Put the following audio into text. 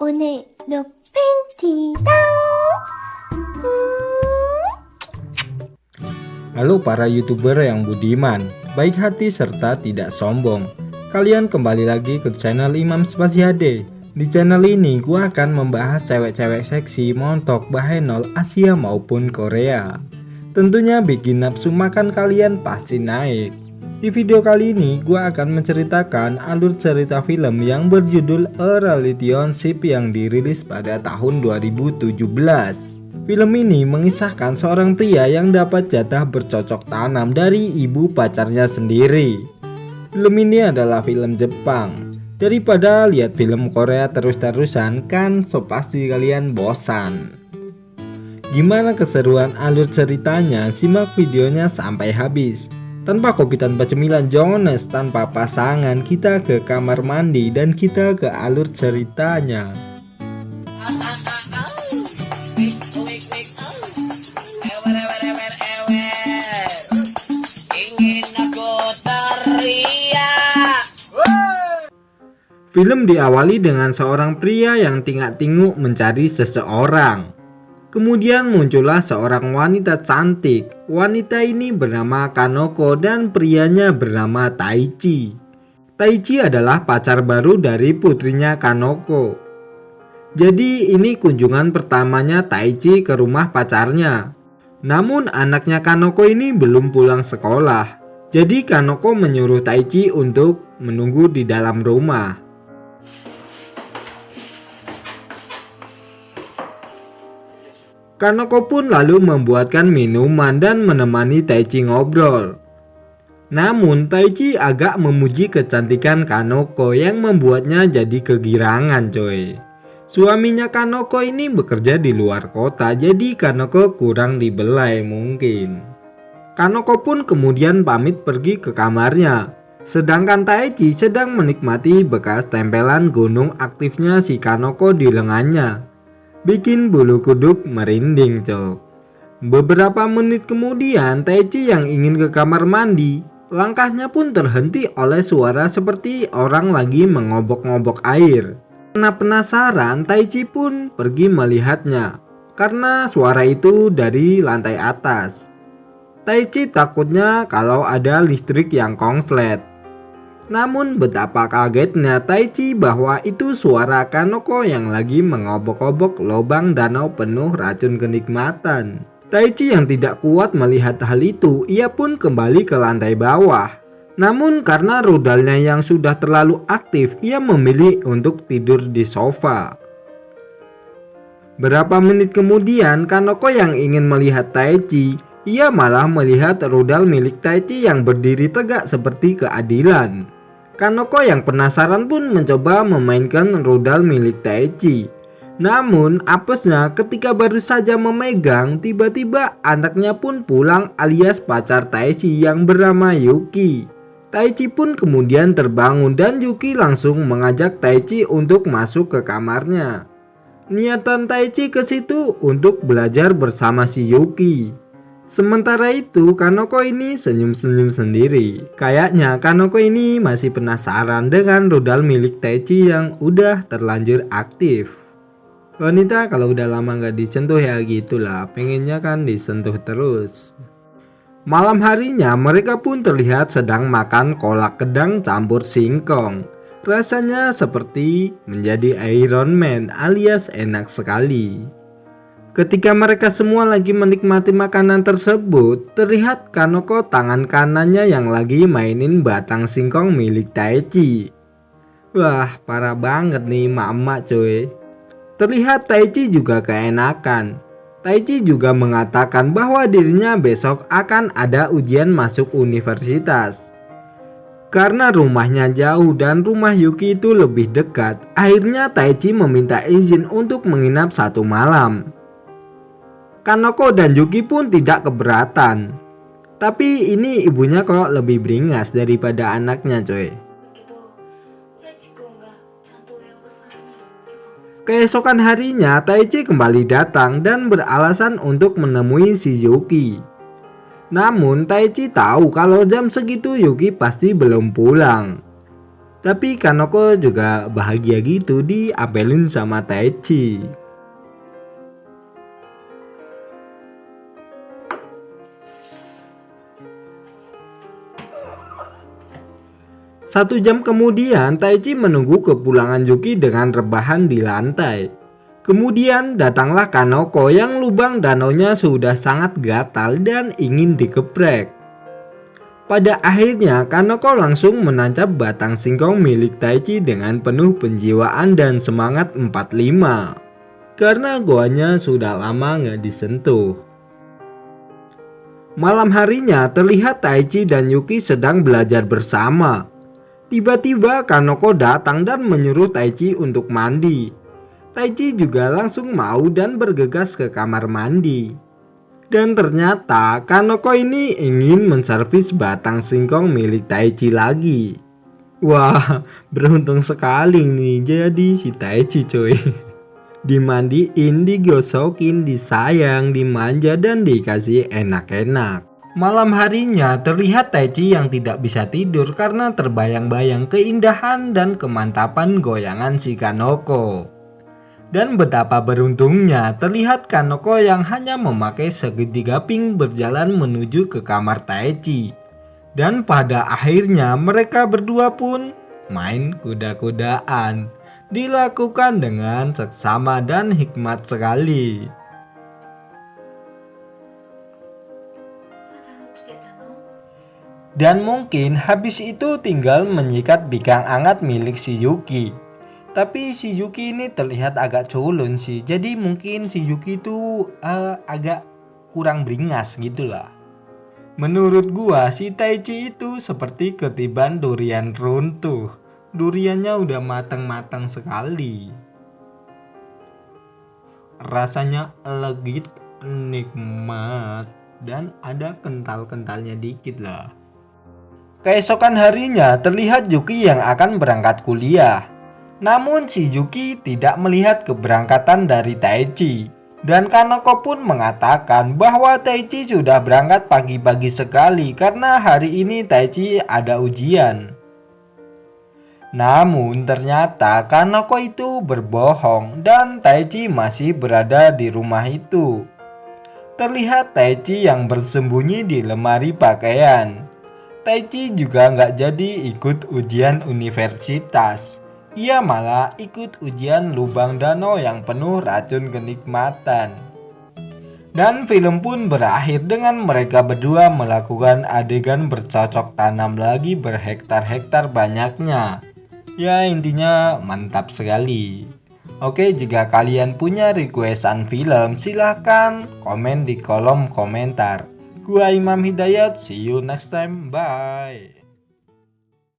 오늘 너 팬티다. Halo para YouTuber yang budiman, baik hati serta tidak sombong. Kalian kembali lagi ke channel Imam Spasiade. Di channel ini gua akan membahas cewek-cewek seksi montok bahenol Asia maupun Korea. Tentunya bikin nafsu makan kalian pasti naik. Di video kali ini gua akan menceritakan alur cerita film yang berjudul A Relationship yang dirilis pada tahun 2017. Film ini mengisahkan seorang pria yang dapat jatah bercocok tanam dari ibu pacarnya sendiri. Film ini adalah film Jepang. Daripada lihat film Korea terus-terusan kan so pasti kalian bosan. Gimana keseruan alur ceritanya? Simak videonya sampai habis. Tanpa kopi, tanpa cemilan, Jones, tanpa pasangan, kita ke kamar mandi dan kita ke alur ceritanya. Film diawali dengan seorang pria yang tingak-tinguk mencari seseorang. Kemudian muncullah seorang wanita cantik. Wanita ini bernama Kanoko dan prianya bernama Taichi. Taichi adalah pacar baru dari putrinya Kanoko. Jadi ini kunjungan pertamanya Taichi ke rumah pacarnya. Namun anaknya Kanoko ini belum pulang sekolah. Jadi Kanoko menyuruh Taichi untuk menunggu di dalam rumah. Kanoko pun lalu membuatkan minuman dan menemani Taichi ngobrol. Namun Taichi agak memuji kecantikan Kanoko yang membuatnya jadi kegirangan coy. Suaminya Kanoko ini bekerja di luar kota, jadi Kanoko kurang dibelai mungkin. Kanoko pun kemudian pamit pergi ke kamarnya. Sedangkan Taichi sedang menikmati bekas tempelan gunung aktifnya si Kanoko di lengannya. Bikin bulu kuduk merinding cok. Beberapa menit kemudian Taichi yang ingin ke kamar mandi, langkahnya pun terhenti oleh suara seperti orang lagi mengobok-ngobok air. Karena penasaran, Taichi pun pergi melihatnya. Karena suara itu dari lantai atas. Taichi takutnya kalau ada listrik yang konslet. Namun betapa kagetnya Taichi bahwa itu suara Kanoko yang lagi mengobok-obok lubang danau penuh racun kenikmatan. Taichi yang tidak kuat melihat hal itu, ia pun kembali ke lantai bawah. Namun karena rudalnya yang sudah terlalu aktif, ia memilih untuk tidur di sofa. Berapa menit kemudian Kanoko yang ingin melihat Taichi, ia malah melihat rudal milik Taichi yang berdiri tegak seperti keadilan. Kanoko yang penasaran pun mencoba memainkan rudal milik Taichi. Namun apesnya ketika baru saja memegang, tiba-tiba anaknya pun pulang alias pacar Taichi yang bernama Yuki. Taichi pun kemudian terbangun dan Yuki langsung mengajak Taichi untuk masuk ke kamarnya. Niatan Taichi ke situ untuk belajar bersama si Yuki. Sementara itu Kanoko ini senyum-senyum sendiri. Kayaknya Kanoko ini masih penasaran dengan rudal milik Taichi yang udah terlanjur aktif. Wanita kalau udah lama gak disentuh ya gitulah, pengennya kan disentuh terus. Malam harinya mereka pun terlihat sedang makan kolak kedang campur singkong. Rasanya seperti menjadi Iron Man alias enak sekali. Ketika mereka semua lagi menikmati makanan tersebut, terlihat Kanoko tangan kanannya yang lagi mainin batang singkong milik Taichi. Wah, parah banget nih mama coy. Terlihat Taichi juga keenakan. Taichi juga mengatakan bahwa dirinya besok akan ada ujian masuk universitas. Karena rumahnya jauh dan rumah Yuki itu lebih dekat, akhirnya Taichi meminta izin untuk menginap 1 malam. Kanoko dan Yuki pun tidak keberatan. Tapi ini ibunya kok lebih beringas daripada anaknya coy. Keesokan harinya Taichi kembali datang dan beralasan untuk menemui si Yuki. Namun Taichi tahu kalau jam segitu Yuki pasti belum pulang. Tapi Kanoko juga bahagia gitu diapelin sama Taichi. Satu jam kemudian Taichi menunggu kepulangan Yuki dengan rebahan di lantai. Kemudian datanglah Kanoko yang lubang danaunya sudah sangat gatal dan ingin dikeprek. Pada akhirnya Kanoko langsung menancap batang singkong milik Taichi dengan penuh penjiwaan dan semangat 45. Karena goanya sudah lama nggak disentuh. Malam harinya terlihat Taichi dan Yuki sedang belajar bersama. Tiba-tiba Kanoko datang dan menyuruh Taichi untuk mandi. Taichi juga langsung mau dan bergegas ke kamar mandi. Dan ternyata Kanoko ini ingin menservis batang singkong milik Taichi lagi. Wah, beruntung sekali nih jadi si Taichi coy. Dimandiin, digosokin, disayang, dimanja dan dikasih enak-enak. Malam harinya terlihat Taichi yang tidak bisa tidur karena terbayang-bayang keindahan dan kemantapan goyangan si Kanoko. Dan betapa beruntungnya terlihat Kanoko yang hanya memakai segitiga pink berjalan menuju ke kamar Taichi. Dan pada akhirnya mereka berdua pun main kuda-kudaan. Dilakukan dengan seksama dan hikmat sekali. Dan mungkin habis itu tinggal menyikat bikang hangat milik si Yuki. Tapi si Yuki ini terlihat agak culun sih. Jadi mungkin si Yuki itu agak kurang beringas gitulah. Menurut gua si Taichi itu seperti ketiban durian runtuh. Duriannya udah matang-matang sekali. Rasanya legit, nikmat, dan ada kental-kentalnya dikit lah. Keesokan harinya terlihat Yuki yang akan berangkat kuliah. Namun si Yuki tidak melihat keberangkatan dari Taichi. Dan Kanoko pun mengatakan bahwa Taichi sudah berangkat pagi-pagi sekali karena hari ini Taichi ada ujian. Namun ternyata Kanoko itu berbohong dan Taichi masih berada di rumah itu. Terlihat Taichi yang bersembunyi di lemari pakaian. Taichi juga nggak jadi ikut ujian universitas. Ia malah ikut ujian lubang danau yang penuh racun kenikmatan. Dan film pun berakhir dengan mereka berdua melakukan adegan bercocok tanam lagi berhektar-hektar banyaknya. Ya intinya mantap sekali. Oke, jika kalian punya requestan film silahkan komen di kolom komentar. Gua Imam Hidayat, see you next time, bye.